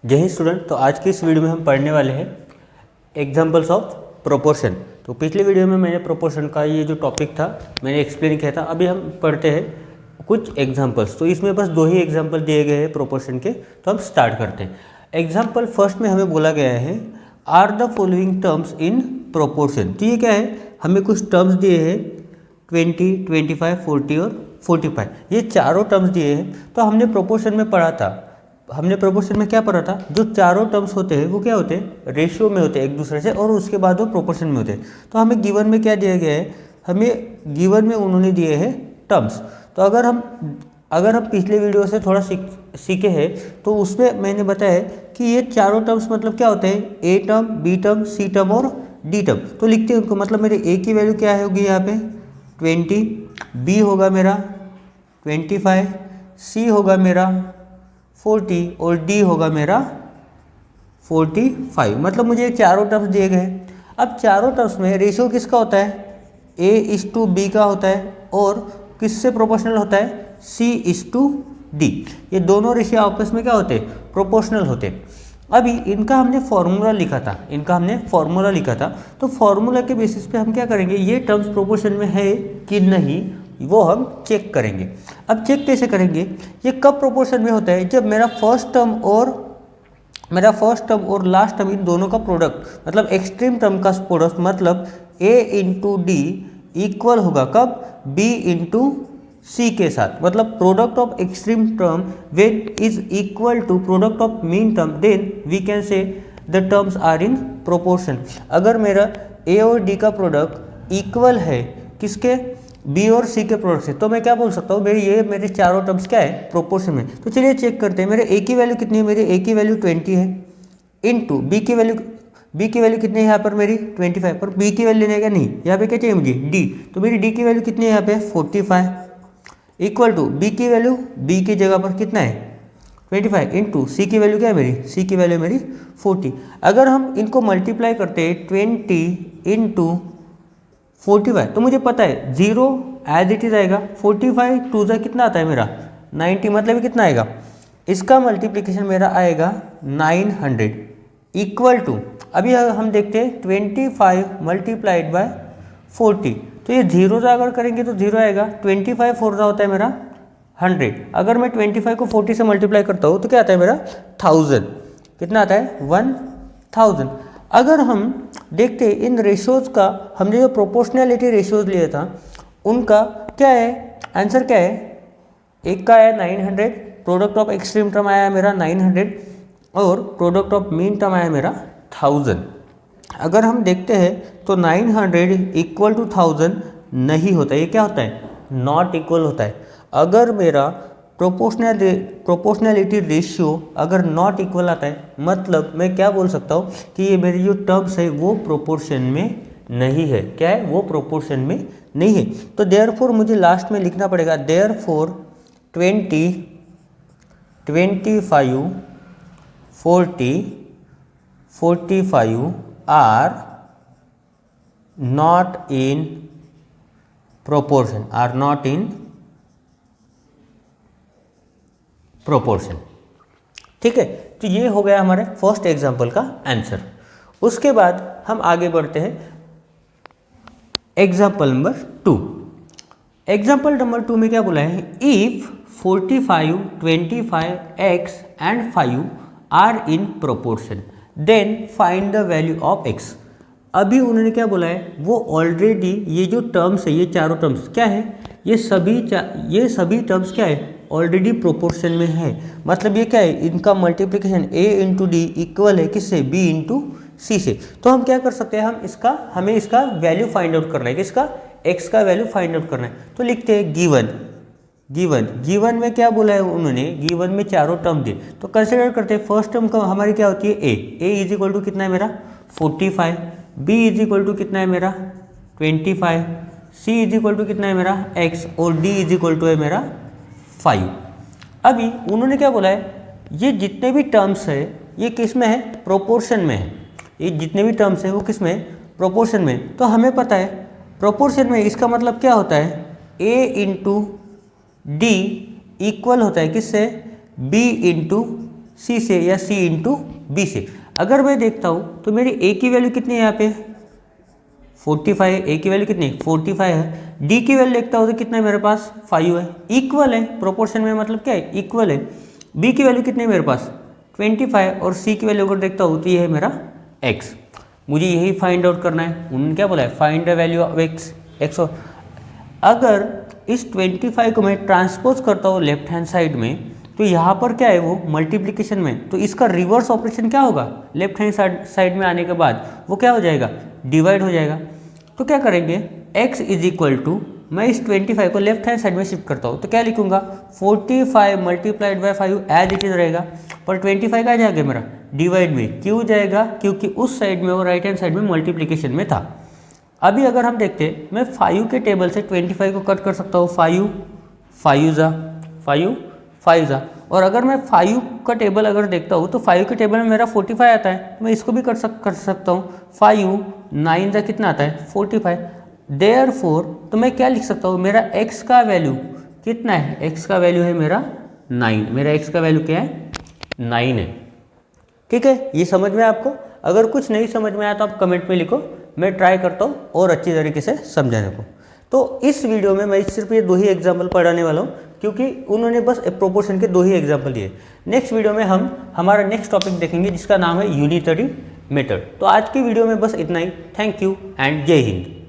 जय हिंद स्टूडेंट। तो आज की इस वीडियो में हम पढ़ने वाले हैं एग्जाम्पल्स ऑफ प्रोपोर्शन। तो पिछले वीडियो में मैंने प्रोपोर्शन का ये जो टॉपिक था मैंने एक्सप्लेन किया था। अभी हम पढ़ते हैं कुछ एग्जाम्पल्स। तो इसमें बस दो ही एग्जाम्पल दिए गए हैं प्रोपोर्शन के, तो हम स्टार्ट करते हैं। एग्जाम्पल फर्स्ट में हमें बोला गया है are the following terms in proportion. तो ये क्या है, हमें कुछ टर्म्स दिए हैं 20, 25, 40 और 45। ये चारों टर्म्स दिए हैं। तो हमने प्रोपोर्शन में पढ़ा था, हमने प्रोपोर्शन में क्या पढ़ा था, जो चारों टर्म्स होते हैं वो क्या होते हैं, रेशियो में होते हैं एक दूसरे से, और उसके बाद वो प्रोपोर्शन में होते हैं। तो हमें गिवन में क्या दिया गया है, हमें गिवन में उन्होंने दिए हैं टर्म्स। तो अगर हम पिछले वीडियो से थोड़ा सीखे हैं तो उसमें मैंने बताया कि ये चारों टर्म्स मतलब क्या होते हैं, A term, B term, C term और डी टर्म। तो लिखते हैं उनको, मतलब मेरे ए की वैल्यू क्या होगी यहाँ पे 20, बी होगा मेरा 25, सी होगा मेरा 40 और डी होगा मेरा 45। मतलब मुझे चारों टर्म्स दिए गए हैं। अब चारों टर्म्स में रेशियो किसका होता है, A:B का होता है, और किससे प्रोपोर्शनल होता है, C:D। ये दोनों रेशियो आपस में क्या होते हैं, प्रोपोर्शनल होते हैं। अभी इनका हमने फॉर्मूला लिखा था, तो फॉर्मूला के बेसिस पे हम क्या करेंगे, ये टर्म्स प्रोपोर्शन में है कि नहीं वो हम चेक करेंगे। अब चेक कैसे करेंगे, ये कब प्रोपोर्शन में होता है, जब मेरा फर्स्ट टर्म और लास्ट टर्म इन दोनों का प्रोडक्ट, मतलब एक्सट्रीम टर्म का प्रोडक्ट, मतलब A:D इक्वल होगा कब, B:C के साथ। मतलब product of extreme term when is equal to product of mean term, then we can say the terms are in proportion. अगर मेरा A और D का प्रोडक्ट इक्वल है किसके, बी और सी के प्रोडक्ट से, तो मैं क्या बोल सकता हूँ, मेरे चारों टर्म्स क्या है, प्रोपोर्शन में। तो चलिए चेक करते हैं। मेरे ए की वैल्यू कितनी है, मेरे ए की वैल्यू 20 है, इनटू बी की वैल्यू कितनी है यहाँ पर मेरी 25, पर बी की वैल्यू लेने का नहीं, यहाँ पे क्या चाहिए मुझे, डी। तो मेरी डी की वैल्यू कितनी है यहाँ पे 45, इक्वल टू बी की वैल्यू, बी की जगह पर कितना है 25, इंटू सी की वैल्यू क्या है मेरी, सी की वैल्यू मेरी 40। अगर हम इनको मल्टीप्लाई करते हैं 20 इंटू 45, तो मुझे पता है 0 एज इट इज आएगा, 45 टू ज़ा कितना आता है मेरा 90, मतलब कितना आएगा, इसका मल्टीप्लिकेशन मेरा आएगा 900 इक्वल टू, अभी हम देखते हैं 25 मल्टीप्लाइड बाय 40। तो ये 0 ज़ा अगर करेंगे तो 0 आएगा, 25 4 ज़ा होता है मेरा 100। अगर मैं 25 को 40 से मल्टीप्लाई करता हूँ तो क्या आता है मेरा 1000, कितना आता है 1000। अगर हम देखते हैं इन रेशियोज़ का, हमने जो प्रोपोर्शनैलिटी रेशियोज़ लिए था उनका क्या है, आंसर क्या है, एक का आया 900, प्रोडक्ट ऑफ एक्सट्रीम टर्म आया मेरा 900 और प्रोडक्ट ऑफ मीन टर्म आया मेरा 1000। अगर हम देखते हैं तो 900 इक्वल टू 1000 नहीं होता, ये क्या होता है, नॉट इक्वल होता है। अगर मेरा प्रोपोर्शनैलिटी रेशियो अगर नॉट इक्वल आता है, मतलब मैं क्या बोल सकता हूँ कि ये मेरी जो टर्म्स है वो प्रोपोर्शन में नहीं है। क्या है, वो प्रोपोर्शन में नहीं है। तो देयरफॉर मुझे लास्ट में लिखना पड़ेगा, therefore 20, 25, 40, 45 are not in proportion. ठीक है, तो ये हो गया हमारे फर्स्ट एग्जाम्पल का आंसर। उसके बाद हम आगे बढ़ते हैं एग्जाम्पल नंबर 2। एग्जाम्पल नंबर 2 में क्या बोला है, if 45, 25, x and 5 are in proportion then find the value of x। अभी उन्होंने क्या बोला है, वो ऑलरेडी ये जो टर्म्स है, ये चारों टर्म्स क्या है, ये सभी टर्म्स क्या है, ऑलरेडी प्रोपोर्शन में है। मतलब ये क्या है, इनका मल्टीप्लिकेशन A:D इक्वल है किससे, B:C से। तो हम क्या कर सकते हैं, हमें इसका वैल्यू फाइंड आउट करना है, किसका, x का वैल्यू फाइंड आउट करना है। तो लिखते हैं गिवन में क्या बोला है उन्होंने, गिवन में चारों टर्म दिए। तो कंसिडर करते हैं, फर्स्ट टर्म का हमारी क्या होती है, a इज इक्वल टू कितना है मेरा 45, b इज इक्वल टू कितना है मेरा 25, c इज इक्वल टू कितना है मेरा x और d इज इक्वल टू है मेरा 5। अभी उन्होंने क्या बोला है, ये जितने भी टर्म्स है ये किस में है, प्रोपोर्शन में है। ये जितने भी टर्म्स है वो किस में, प्रोपोर्शन में। तो हमें पता है प्रोपोर्शन में इसका मतलब क्या होता है, A:D इक्वल होता है किससे, B:C सी से या सी इंटू बी से। अगर मैं देखता हूँ तो मेरी ए की वैल्यू कितनी है यहाँ पे 45, ए की वैल्यू कितनी 45 है। डी की वैल्यू देखता हूँ तो कितना है मेरे पास 5 है, इक्वल है प्रोपोर्शन में, मतलब क्या है इक्वल है। बी की वैल्यू कितनी है मेरे पास 25 और सी की वैल्यू अगर देखता हूँ तो ये है मेरा एक्स। मुझे यही फाइंड आउट करना है। उन्होंने क्या बोला है find the value of x. अगर इस 25 को मैं ट्रांसपोज करता हूँ लेफ्ट हैंड साइड में तो यहाँ पर क्या है वो मल्टीप्लिकेशन में, तो इसका रिवर्स ऑपरेशन क्या होगा लेफ्ट हैंड साइड में आने के बाद वो क्या हो जाएगा डिवाइड हो जाएगा। तो क्या करेंगे x इज इक्वल टू, मैं इस 25 को लेफ्ट हैंड साइड में शिफ्ट करता हूँ तो क्या लिखूंगा 45 multiplied by 5 as it is रहेगा, पर 25 का जाएगा मेरा डिवाइड में, क्यों जाएगा क्योंकि उस साइड में वो राइट हैंड साइड में मल्टीप्लिकेशन में था। अभी अगर हम देखते मैं 5 के टेबल से 25 को कट कर सकता हूँ, 5 जा, और अगर मैं 5 का टेबल अगर देखता हूँ तो 5 के टेबल में मेरा 45 आता है, तो मैं इसको भी कर सकता हूँ 5 9 जा कितना आता है 45। देयरफॉर तो मैं क्या लिख सकता हूँ मेरा x का वैल्यू कितना है, x का वैल्यू है मेरा 9, मेरा x का वैल्यू क्या है 9 है। ठीक है, ये समझ में आपको? अगर कुछ नहीं समझ में आया तो आप कमेंट में लिखो, मैं ट्राई करता हूँ और अच्छी तरीके से समझाने को। तो इस वीडियो में मैं सिर्फ ये 2 ही एग्जाम्पल पढ़ाने वाला हूँ क्योंकि उन्होंने बस प्रोपोर्शन के 2 ही एग्जाम्पल दिए। नेक्स्ट वीडियो में हम हमारा नेक्स्ट टॉपिक देखेंगे जिसका नाम है यूनिटरी मेथड। तो आज की वीडियो में बस इतना ही। थैंक यू एंड जय हिंद।